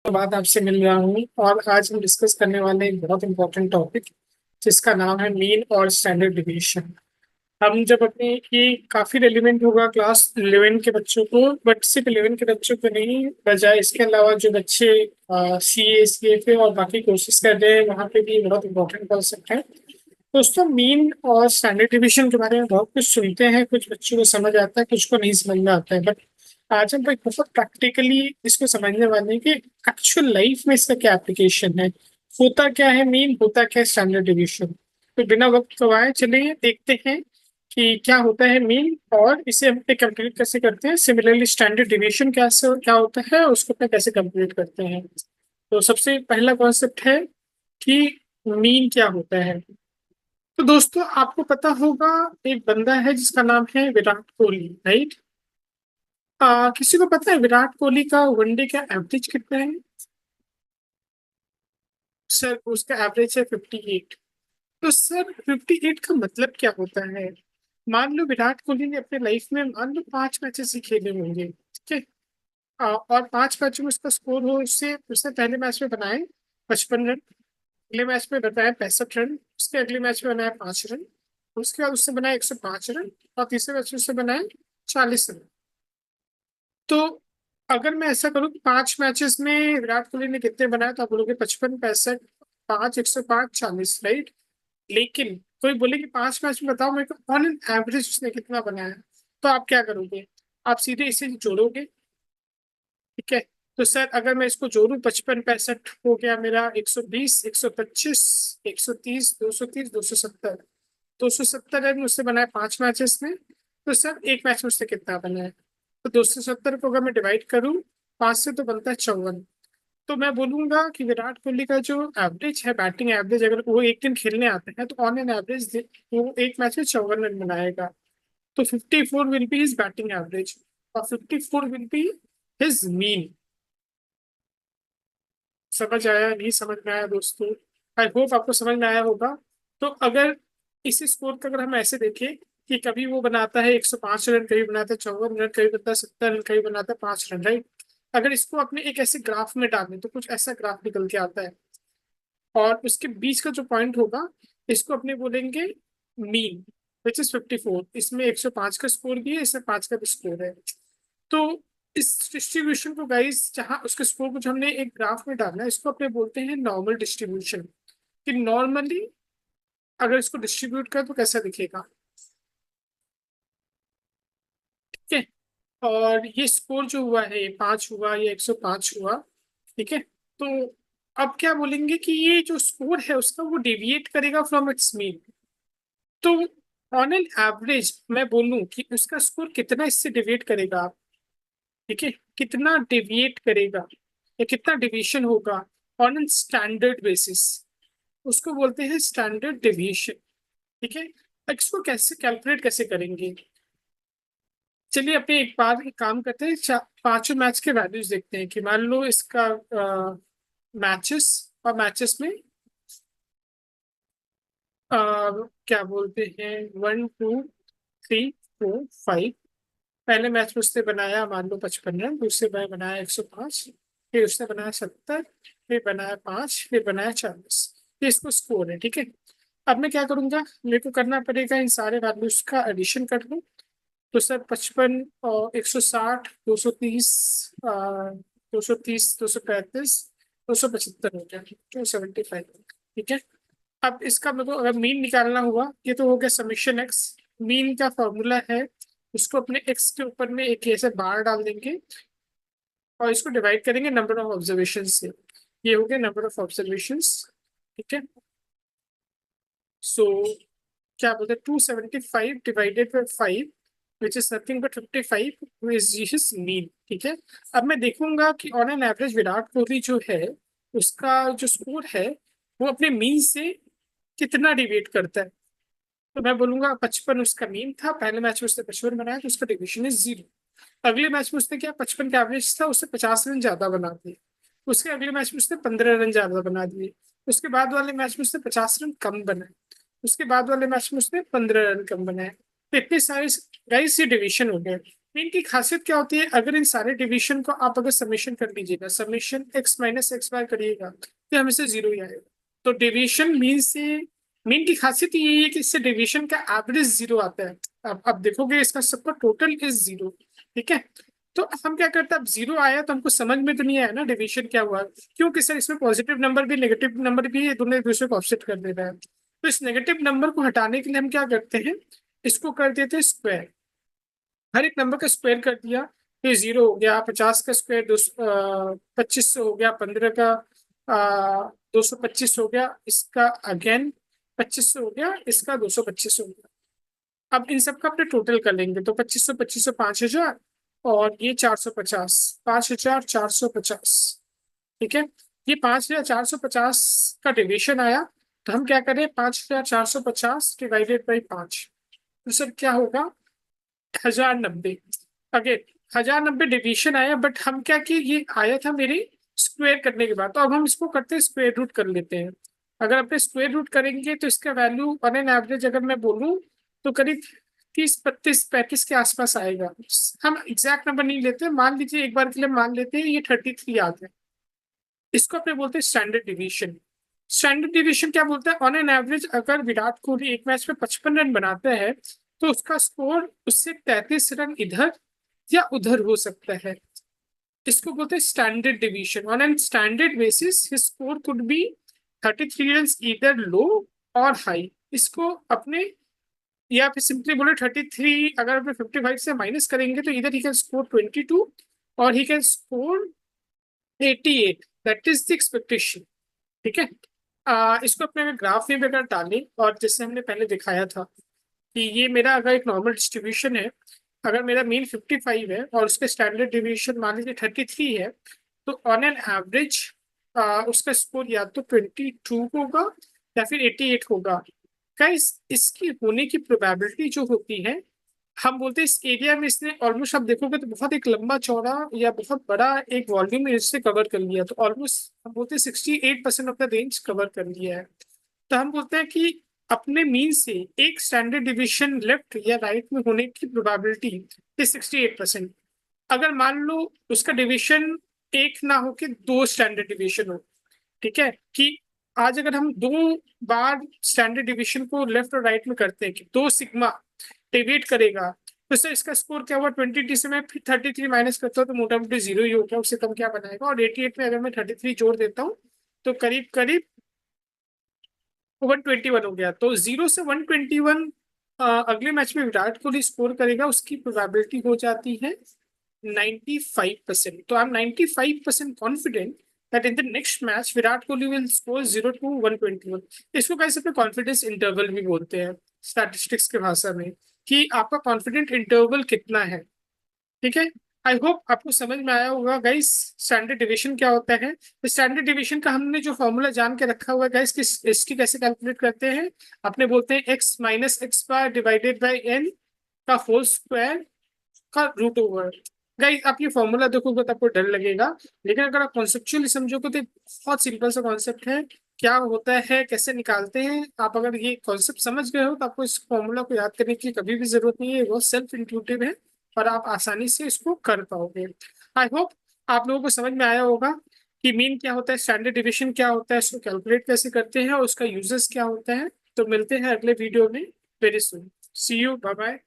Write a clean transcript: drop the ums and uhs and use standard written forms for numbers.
बाद आपसे मिल रहा हूँ और आज हम डिस्कस करने वाले एक बहुत इंपॉर्टेंट टॉपिक जिसका नाम है मीन और स्टैंडर्ड डिवीएशन। हम जब अपने ये काफी रेलिवेंट होगा क्लास 11 के बच्चों को, बट सिर्फ 11 के बच्चों को नहीं, बजाय इसके अलावा जो बच्चे CA CFA और बाकी कोर्सेज कर रहे हैं वहाँ पे भी बहुत इंपॉर्टेंट कॉन्सेप्ट है। दोस्तों, मीन और स्टैंडर्ड डिवीजन के बारे में बहुत कुछ सुनते हैं, कुछ बच्चों को समझ आता है, कुछ को नहीं समझ में आता है, बट आज हम एक बहुत प्रैक्टिकली इसको समझने वाले हैं कि एक्चुअल लाइफ में इसका क्या एप्लीकेशन है, होता क्या है मीन, होता क्या है स्टैंडर्ड डिवीजन। तो बिना वक्त गवाए चलिए देखते हैं कि क्या होता है मीन और इसे हम पे कैलकुलेट कैसे करते हैं। सिमिलरली स्टैंडर्ड डिवीजन कैसे क्या होता है और उसको पे कैसे कैलकुलेट करते हैं। तो सबसे पहला कॉन्सेप्ट है कि मीन क्या होता है। तो दोस्तों, आपको पता होगा एक बंदा है जिसका नाम है विराट कोहली, राइट। किसी को पता है विराट कोहली का वनडे का एवरेज कितना है? सर, उसका एवरेज है 58। तो सर 58 का मतलब क्या होता है? मान लो विराट कोहली ने अपने लाइफ में मान लो 5 मैचेस ही खेले होंगे, ठीक है। और 5 मैचों में उसका स्कोर हो, उससे उसने पहले मैच में बनाए 55 रन, अगले मैच में बनाए 65 रन, उसके अगले मैच में बनाए 5 रन, उसके बाद उसने बनाए 105 रन, और तीसरे मैच में उसने बनाए 40 रन। तो अगर मैं ऐसा करूँ कि 5 मैचेस में विराट कोहली ने कितने बनाए, तो आप बोलोगे 55, 65, 5, 105, 40, राइट। लेकिन कोई बोले कि 5 मैच में बताओ मेरे को ऑन एन एवरेज उसने कितना बनाया, तो आप क्या करोगे? आप सीधे इसे जोड़ोगे, ठीक है। तो सर अगर मैं इसको जोड़ूं, 55 65 हो गया मेरा 120, 125, 130, 230, 270, 270 रन उससे बनाए 5 मैचेस में। तो सर एक मैच में उससे कितना बनाया? तो 270 को अगर मैं डिवाइड करूं 5 से तो बनता है 54। तो मैं बोलूंगा कि विराट कोहली का जो एवरेज है, बैटिंग एवरेज, अगर वो एक दिन खेलने आते हैं तो ऑन एन एवरेज वो एक मैच में 54 रन बनाएगा। तो 54 will be his batting average और 54 विल बी हिज मीन। समझ आया? नहीं समझ में आया दोस्तों? आई होप आपको समझ में आया होगा। तो अगर इसी स्कोर का अगर हम ऐसे देखें कि कभी वो बनाता है 105 रन, कभी बनाता है 54 रन, कभी बनाता है 70 रन, कभी बनाता है 5 रन, राइट। अगर इसको अपने एक ऐसे ग्राफ में डालें तो कुछ ऐसा ग्राफ निकल के आता है, और उसके बीच का जो पॉइंट होगा इसको अपने बोलेंगे मीन, विच इज 54। इसमें 105 का स्कोर भी है, इसमें 5 का भी स्कोर है। तो इस डिस्ट्रीब्यूशन को गाइस, जहाँ उसके स्कोर को जो हमने एक ग्राफ में डालना है, इसको अपने बोलते हैं नॉर्मल डिस्ट्रीब्यूशन। कि नॉर्मली अगर इसको डिस्ट्रीब्यूट करें तो कैसा दिखेगा, ठीक है। और ये स्कोर जो हुआ है, ये 5 हुआ, ये 105 हुआ, ठीक है। तो अब क्या बोलेंगे कि ये जो स्कोर है उसका वो डेविएट करेगा फ्रॉम इट्स मीन। तो ऑन एन एवरेज मैं बोलूं कि उसका स्कोर कितना इससे डेविएट करेगा, ठीक है, कितना डेविएट करेगा या कितना डिवीशन होगा ऑन एन स्टैंडर्ड बेसिस, उसको बोलते हैं स्टैंडर्ड डेविएशन, ठीक है। अब इसको कैसे कैलकुलेट कैसे करेंगे? चलिए अपने एक बार एक काम करते हैं, पांचों मैच के वैल्यूज देखते हैं कि मान लो इसका मैचेस, और मैचेस में क्या बोलते हैं, 1 2 3 4 5। पहले मैच में उसने बनाया मान लो 55 रन, दूसरे में बनाया 105, फिर उसने बनाया 70, फिर बनाया 5, फिर बनाया 40। ये इसको स्कोर है, ठीक है। अब मैं क्या करूंगा, मेरे को करना पड़ेगा इन सारे वैल्यूज का एडिशन कर लूँ। तो सर 55 और 160, 230, 230, 235, 275 हो गया, 275, ठीक है। अब इसका मेरे को अगर मीन निकालना हुआ, ये तो हो गया समीशन एक्स। मीन का फॉर्मूला है, उसको अपने एक्स के ऊपर में एक ऐसे बार डाल देंगे और इसको डिवाइड करेंगे नंबर ऑफ ऑब्जर्वेशन से। ये हो गया नंबर ऑफ ऑब्जर्वेशन, ठीक है। सो क्या बोलते हैं, 275 divided by 5, which is nothing but 55, is his mean, ठीक है। अब मैं देखूंगा कि on an average Virat Kohli जो है, उसका जो स्कोर है वो अपने मीन से कितना डिविएट करता है। तो मैं बोलूंगा 55 उसका मीन था, पहले मैच में उसने 55 बनाया तो उसका डिविएशन इज 0। अगले मैच में उसने क्या, 55 का एवरेज था, उससे 50 रन ज्यादा बना दिए। उसके अगले मैच में उसने 15 रन ज्यादा बना दिए। उसके बाद वाले मैच में उसने 50 रन कम बनाए। उसके बाद वाले मैच में उसने 15 रन कम बनाए। तो इतने सारे गाइस ये डिवीजन हो गए। मीन की खासियत क्या होती है, अगर इन सारे डिवीजन को आप अगर समेशन कर लीजिएगा, समेशन एक्स माइनस एक्स बार करिएगा तो हमेशा जीरो ही आएगा। तो डिवीजन मीन से, मीन की खासियत यही है कि इससे डिवीजन का एवरेज जीरो आता है। अब देखोगे इसका सबका टोटल इज जीरो। ठीक है, तो हम क्या करते हैं, अब जीरो आया तो हमको समझ में तो नहीं आया ना डिवीजन क्या हुआ, क्योंकि सर इसमें पॉजिटिव नंबर भी नेगेटिव नंबर भी है, दोनों एक दूसरे को ऑफसेट कर दे रहा है। तो इस नेगेटिव नंबर को हटाने के लिए हम क्या करते हैं, इसको कर देते हैं स्क्वायर। हर एक नंबर का स्क्वायर कर दिया, फिर जीरो हो गया, 50 का स्क्वायर 2500 हो गया, 15 का 225 हो गया, इसका अगेन 2500 हो गया, इसका 225 हो गया। अब इन सब का अपने टोटल कर लेंगे तो 2500 5000 और ये 450, 5450। ठीक है, ये 5450 का डिवीजन आया। तो हम क्या करें, 5450 डिवाइडेड बाई 5, तो सर क्या होगा, 1090। अगेन 1090 डिवीजन आया, बट हम क्या कि ये आया था मेरे स्क्वायर करने के बाद, तो अब हम इसको करते हैं स्क्वायर रूट कर लेते हैं। अगर अपने स्क्वायर रूट करेंगे तो इसका वैल्यू ऑन एन एवरेज अगर मैं बोलूँ तो करीब 30 32 35 के आसपास आएगा। हम एग्जैक्ट नंबर नहीं लेते, मान लीजिए एक बार के लिए मान लेते हैं ये 33 आता है। इसको अपने बोलते हैं स्टैंडर्ड डिवीजन। स्टैंडर्ड डिवीजन क्या बोलता है, ऑन एन एवरेज अगर विराट कोहली एक मैच में 55 रन बनाता है तो उसका स्कोर उससे 33 रन इधर या उधर हो सकता है। इसको बोलते हैं standard division. On an standard basis his score could be 33 run इधर लो और हाई। इसको अपने, या फिर सिंपली बोले 33 अगर अपने 55 से माइनस करेंगे तो इधर ही कैन स्कोर 22 और he can score 88, that is the expectation. ठीक है, इसको अपने ग्राफ में भी अगर डालें, और जैसे हमने पहले दिखाया था कि ये मेरा अगर एक नॉर्मल डिस्ट्रीब्यूशन है, अगर मेरा मीन 55 है और उसके स्टैंडर्ड डिवीजन मान लीजिए 33 है, तो ऑन एन एवरेज उसका स्कोर या तो 22 होगा या फिर 88 होगा। गाइस इसकी होने की प्रोबेबिलिटी जो होती है, हम बोलते हैं इस एरिया में इसने ऑलमोस्ट, आप देखोगे तो बहुत एक लंबा चौड़ा या बहुत बड़ा एक वॉल्यूम इससे कवर कर लिया, तो ऑलमोस्ट हम बोलते हैं 68% ऑफ द रेंज कवर कर लिया है। तो हम बोलते हैं कि अपने मीन से एक स्टैंडर्ड डिवीजन लेफ्ट या राइट में होने की प्रोबेबिलिटी है 68%। अगर मान लो उसका डिवीजन एक ना हो के दो स्टैंडर्ड डिवीजन हो, ठीक है, कि आज अगर हम दो बार स्टैंडर्ड डिवीजन को लेफ्ट और राइट में करते हैं कि दो सिग्मा डिवाइड करेगा, तो सर इसका स्कोर क्या हुआ, 20 से मैं फिर 33 माइनस करता हूँ तो मोटा मोटी जीरो ही हो गया, उससे कम क्या बनाएगा। और 88 में अगर मैं 33 जोड़ देता हूँ तो करीब करीब 121 हो गया। तो 0 से 121 अगले मैच में विराट कोहली स्कोर करेगा, उसकी प्रोबेबिलिटी हो जाती है 95%। तो I am 95% confident that in the next match Virat Kohli will score 0 to 121। इसको कैसे अपने कॉन्फिडेंस इंटरवल भी बोलते हैं स्टैटिस्टिक्स के भाषा में, कि आपका कॉन्फिडेंट इंटरवल कितना है। ठीक है, आई होप आपको समझ में आया होगा गाइस स्टैंडर्ड डिवीजन क्या होता है। स्टैंडर्ड डिवीजन का हमने जो फॉर्मूला जान के रखा हुआ है गाइस, किस इसकी कैसे कैलकुलेट करते हैं, अपने बोलते हैं x minus x bar divided by n का होल स्क्वायर का रूट ओवर। गाइस आप ये फॉर्मूला देखोगे तो आपको डर लगेगा, लेकिन अगर आप कॉन्सेप्चुअली समझोगे तो बहुत सिंपल सा कॉन्सेप्ट है। क्या होता है, कैसे निकालते हैं, आप अगर ये कॉन्सेप्ट समझ गए हो तो आपको इस फॉर्मूला को याद करने की कभी भी जरूरत नहीं है, वो सेल्फ इंट्यूटिव है और आप आसानी से इसको कर पाओगे। आई होप आप लोगों को समझ में आया होगा कि मीन क्या होता है, स्टैंडर्ड डिविजन क्या होता है, इसको कैलकुलेट कैसे करते हैं और उसका यूजेस क्या होता है। तो मिलते हैं अगले वीडियो में very soon. See you, bye bye.